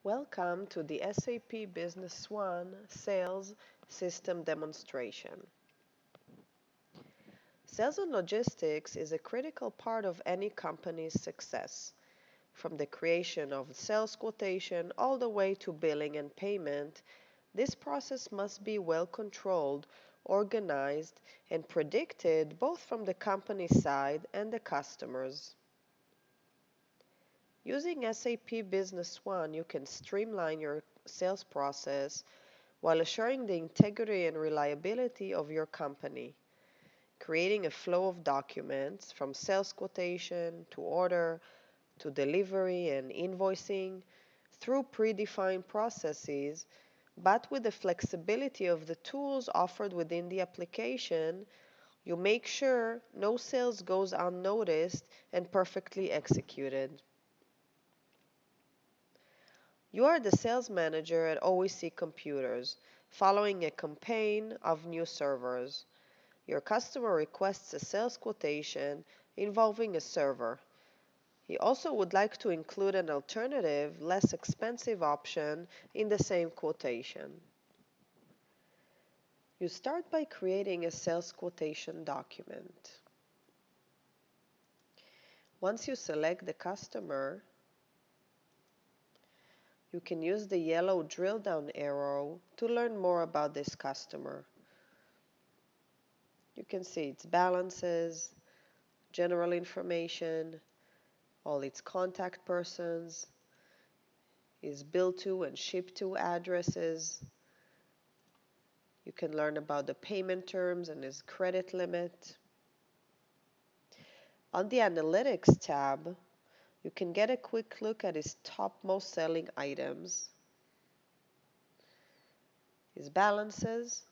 Welcome to the SAP Business One Sales System Demonstration. Sales and logistics is a critical part of any company's success, from the creation of sales quotation all the way to billing and payment. This process must be well controlled, organized, and predicted both from the company side and the customers. Using SAP Business One, you can streamline your sales process while assuring the integrity and reliability of your company, creating a flow of documents from sales quotation to order to delivery and invoicing through predefined processes, but with the flexibility of the tools offered within the application. You make sure no sales goes unnoticed and perfectly executed. You are the sales manager at OEC Computers, following a campaign of new servers. Your customer requests a sales quotation involving a server. He also would like to include an alternative, less expensive option in the same quotation. You start by creating a sales quotation document. Once you select the customer, you can use the yellow drill down arrow to learn more about this customer. You can see its balances, general information, all its contact persons, his bill to and ship to addresses. You can learn about the payment terms and his credit limit. On the Analytics tab, you can get a quick look at his top most selling items, his balances,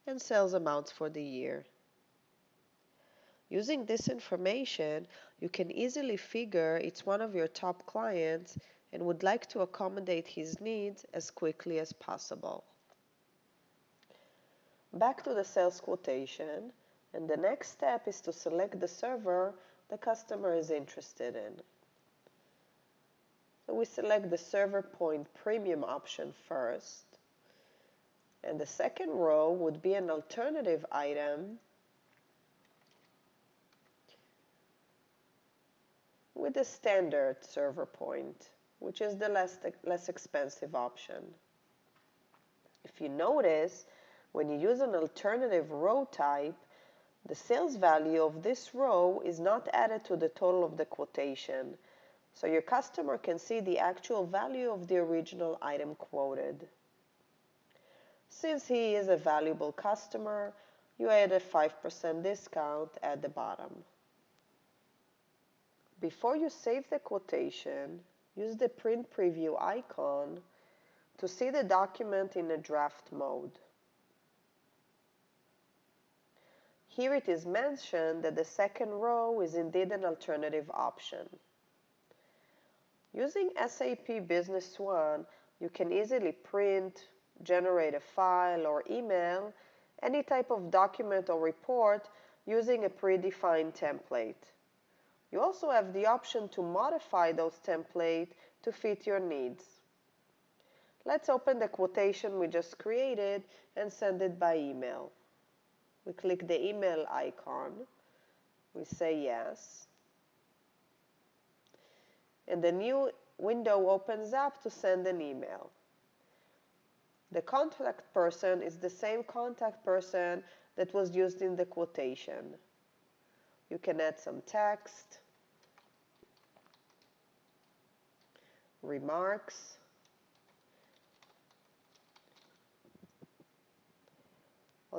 and sales amounts for the year. Using this information, you can easily figure it's one of your top clients and would like to accommodate his needs as quickly as possible. Back to the sales quotation, and the next step is to select the server the customer is interested in. So we select the Server Point Premium option first, and the second row would be an alternative item with the standard server point, which is the less expensive option. If you notice, when you use an alternative row type, the sales value of this row is not added to the total of the quotation, so your customer can see the actual value of the original item quoted. Since he is a valuable customer, you add a 5% discount at the bottom. Before you save the quotation, use the print preview icon to see the document in a draft mode. Here it is mentioned that the second row is indeed an alternative option. Using SAP Business One, you can easily print, generate a file or email any type of document or report using a predefined template. You also have the option to modify those templates to fit your needs. Let's open the quotation we just created and send it by email. We click the email icon, we say yes, and the new window opens up to send an email. The contact person is the same contact person that was used in the quotation. You can add some text, remarks,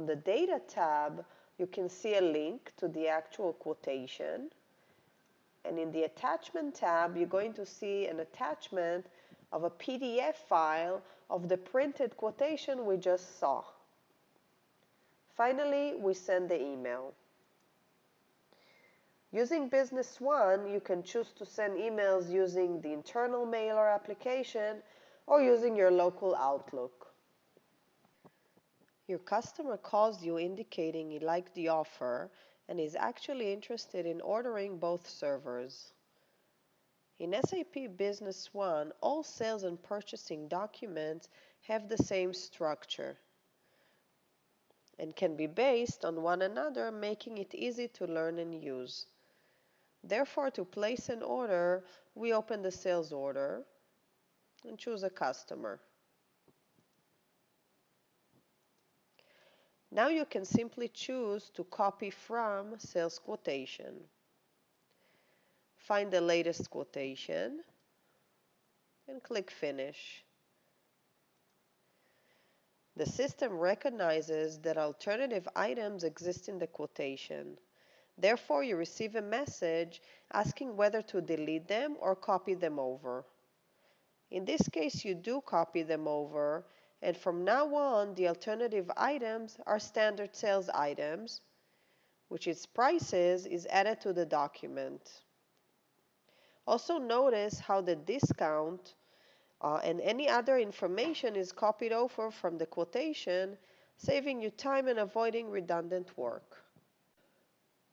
on the Data tab, you can see a link to the actual quotation. And in the Attachment tab, you're going to see an attachment of a PDF file of the printed quotation we just saw. Finally, we send the email. Using Business One, you can choose to send emails using the internal mailer application or using your local Outlook. Your customer calls you indicating he liked the offer and is actually interested in ordering both servers. In SAP Business One, all sales and purchasing documents have the same structure and can be based on one another, making it easy to learn and use. Therefore, to place an order, we open the sales order and choose a customer. Now you can simply choose to copy from sales quotation. Find the latest quotation and click Finish. The system recognizes that alternative items exist in the quotation. Therefore, you receive a message asking whether to delete them or copy them over. In this case, you do copy them over, and from now on, the alternative items are standard sales items, which its prices is added to the document. Also notice how the discount and any other information is copied over from the quotation, saving you time and avoiding redundant work.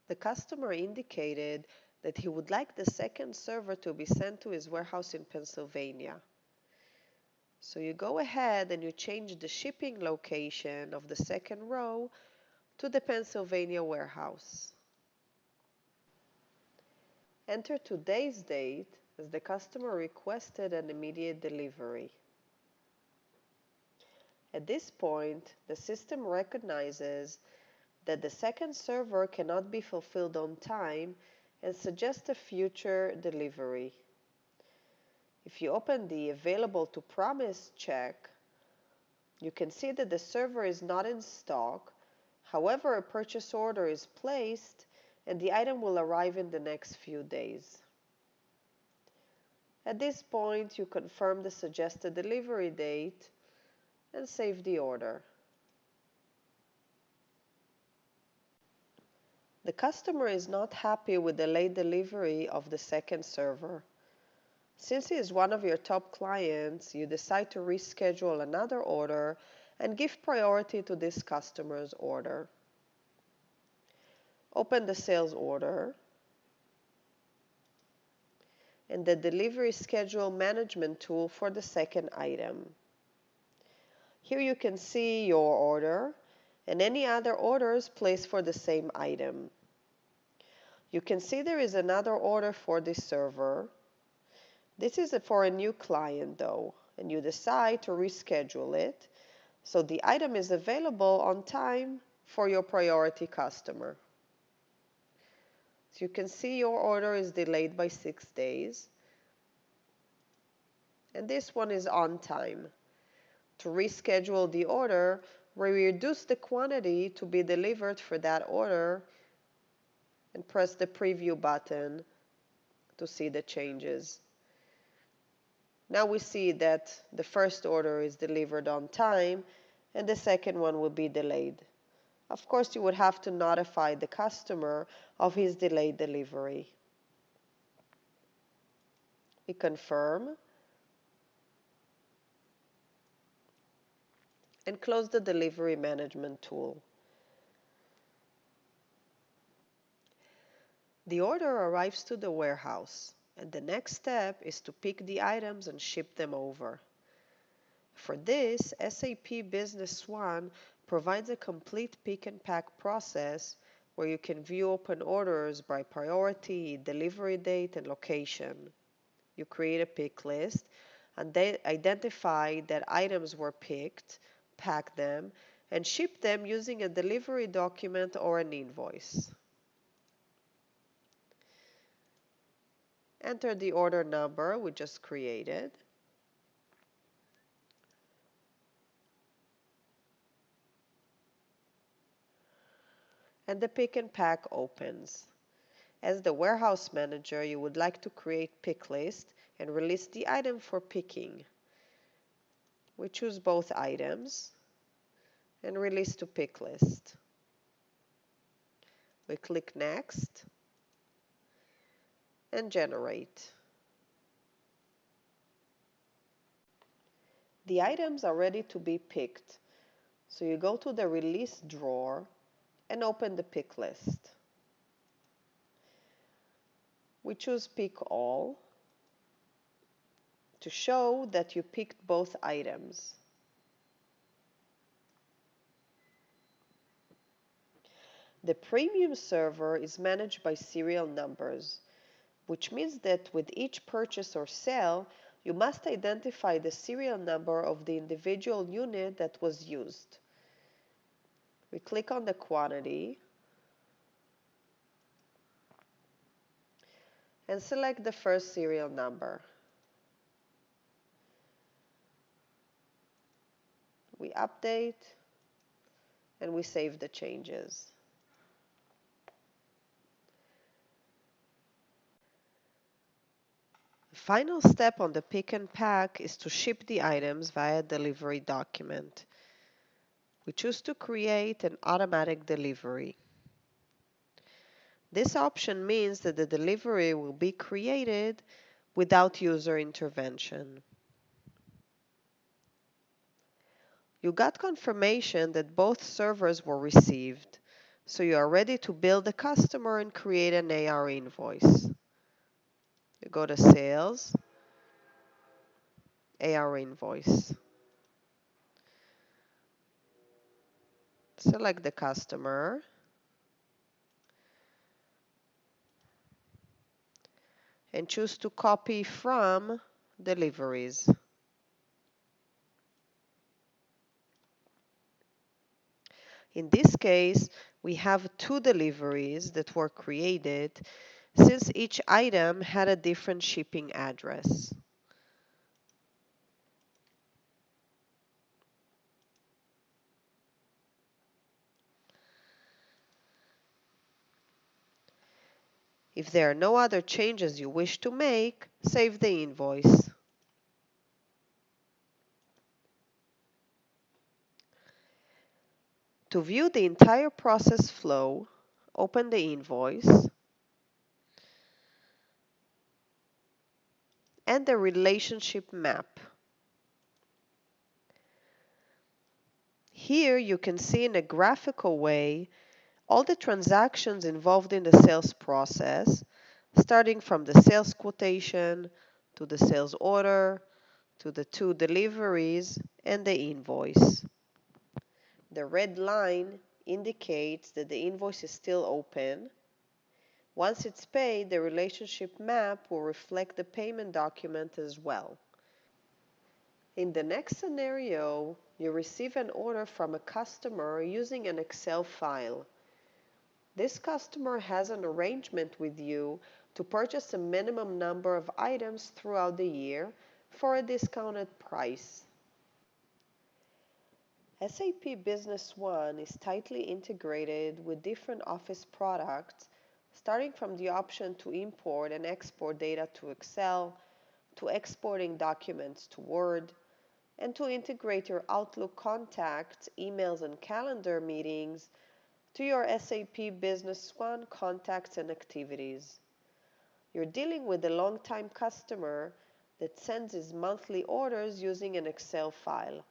The customer indicated that he would like the second server to be sent to his warehouse in Pennsylvania. So you go ahead and you change the shipping location of the second row to the Pennsylvania warehouse. Enter today's date as the customer requested an immediate delivery. At this point, the system recognizes that the second server cannot be fulfilled on time and suggests a future delivery. If you open the Available to Promise check, you can see that the server is not in stock. However, a purchase order is placed and the item will arrive in the next few days. At this point, you confirm the suggested delivery date and save the order. The customer is not happy with the late delivery of the second server. Since he is one of your top clients, you decide to reschedule another order and give priority to this customer's order. Open the sales order and the delivery schedule management tool for the second item. Here you can see your order and any other orders placed for the same item. You can see there is another order for this server. This is for a new client though, and you decide to reschedule it so the item is available on time for your priority customer. So you can see your order is delayed by 6 days, and this one is on time. To reschedule the order, we reduce the quantity to be delivered for that order and press the preview button to see the changes. Now we see that the first order is delivered on time and the second one will be delayed. Of course, you would have to notify the customer of his delayed delivery. We confirm and close the delivery management tool. The order arrives to the warehouse, and the next step is to pick the items and ship them over. For this, SAP Business One provides a complete pick and pack process where you can view open orders by priority, delivery date, and location. You create a pick list and identify that items were picked, pack them, and ship them using a delivery document or an invoice. Enter the order number we just created. And the pick and pack opens. As the warehouse manager, you would like to create pick list and release the item for picking. We choose both items and release to pick list. We click Next and Generate. The items are ready to be picked, so you go to the Release drawer and open the pick list. We choose Pick All to show that you picked both items. The premium server is managed by serial numbers, which means that with each purchase or sale, you must identify the serial number of the individual unit that was used. We click on the quantity and select the first serial number. We update and we save the changes. The final step on the pick and pack is to ship the items via delivery document. We choose to create an automatic delivery. This option means that the delivery will be created without user intervention. You got confirmation that both servers were received, so you are ready to bill the customer and create an AR invoice. You go to Sales, AR invoice. Select the customer and choose to copy from deliveries. In this case, we have two deliveries that were created since each item had a different shipping address. If there are no other changes you wish to make, save the invoice. To view the entire process flow, open the invoice and the relationship map. Here you can see in a graphical way all the transactions involved in the sales process, starting from the sales quotation to the sales order to the two deliveries and the invoice. The red line indicates that the invoice is still open. Once it's paid, the relationship map will reflect the payment document as well. In the next scenario, you receive an order from a customer using an Excel file. This customer has an arrangement with you to purchase a minimum number of items throughout the year for a discounted price. SAP Business One is tightly integrated with different Office products, starting from the option to import and export data to Excel, to exporting documents to Word, and to integrate your Outlook contacts, emails, and calendar meetings to your SAP Business One contacts and activities. You're dealing with a long-time customer that sends his monthly orders using an Excel file.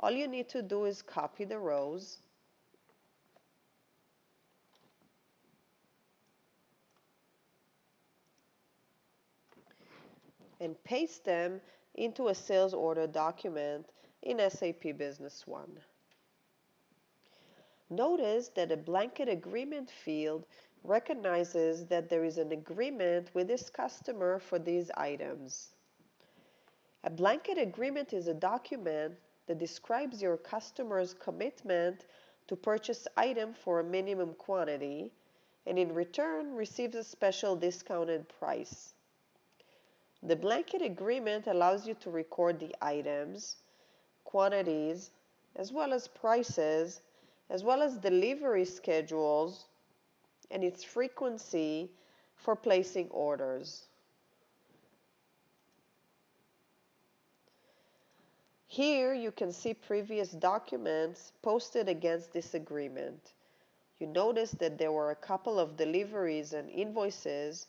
All you need to do is copy the rows and paste them into a sales order document in SAP Business One. Notice that a blanket agreement field recognizes that there is an agreement with this customer for these items. A blanket agreement is a document that describes your customer's commitment to purchase item for a minimum quantity and in return receives a special discounted price. The blanket agreement allows you to record the items, quantities, as well as prices, as well as delivery schedules and its frequency for placing orders. Here you can see previous documents posted against this agreement. You notice that there were a couple of deliveries and invoices,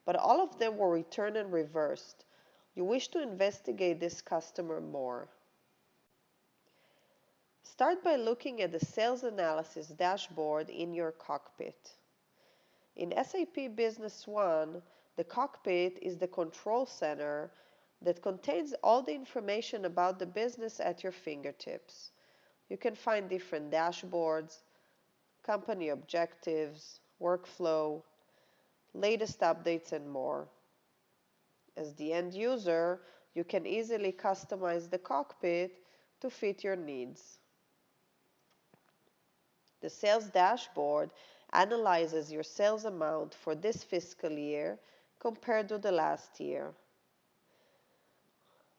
but all of them were returned and reversed. You wish to investigate this customer more. Start by looking at the sales analysis dashboard in your cockpit. In SAP Business One, the cockpit is the control center that contains all the information about the business at your fingertips. You can find different dashboards, company objectives, workflow, latest updates, and more. As the end user, you can easily customize the cockpit to fit your needs. The sales dashboard analyzes your sales amount for this fiscal year compared to the last year.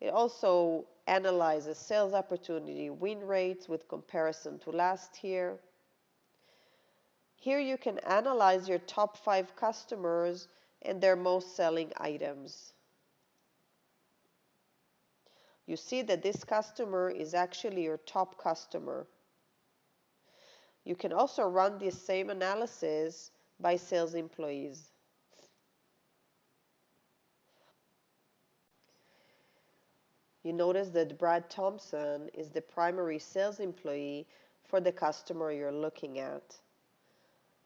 It also analyzes sales opportunity win rates with comparison to last year. Here you can analyze your top 5 customers and their most selling items. You see that this customer is actually your top customer. You can also run this same analysis by sales employees. You notice that Brad Thompson is the primary sales employee for the customer you're looking at.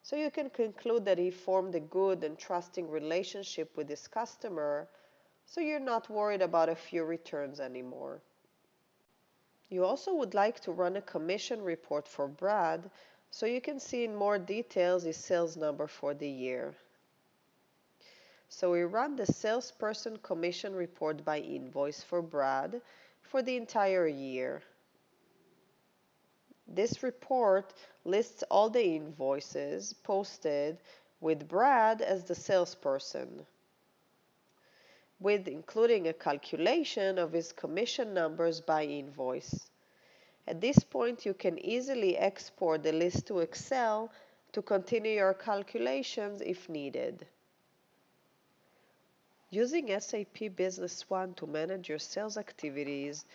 So you can conclude that he formed a good and trusting relationship with his customer, so you're not worried about a few returns anymore. You also would like to run a commission report for Brad, so you can see in more details his sales number for the year. So we run the salesperson commission report by invoice for Brad for the entire year. This report lists all the invoices posted with Brad as the salesperson, with including a calculation of his commission numbers by invoice. At this point, you can easily export the list to Excel to continue your calculations if needed. Using SAP Business One to manage your sales activities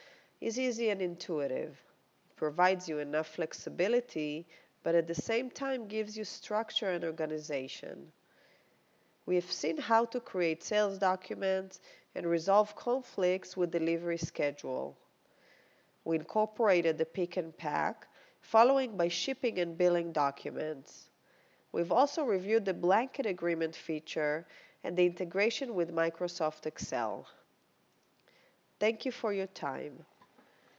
is easy and intuitive. It provides you enough flexibility, but at the same time gives you structure and organization. We have seen how to create sales documents and resolve conflicts with delivery schedule. We incorporated the pick and pack, following by shipping and billing documents. We've also reviewed the blanket agreement feature and the integration with Microsoft Excel. Thank you for your time.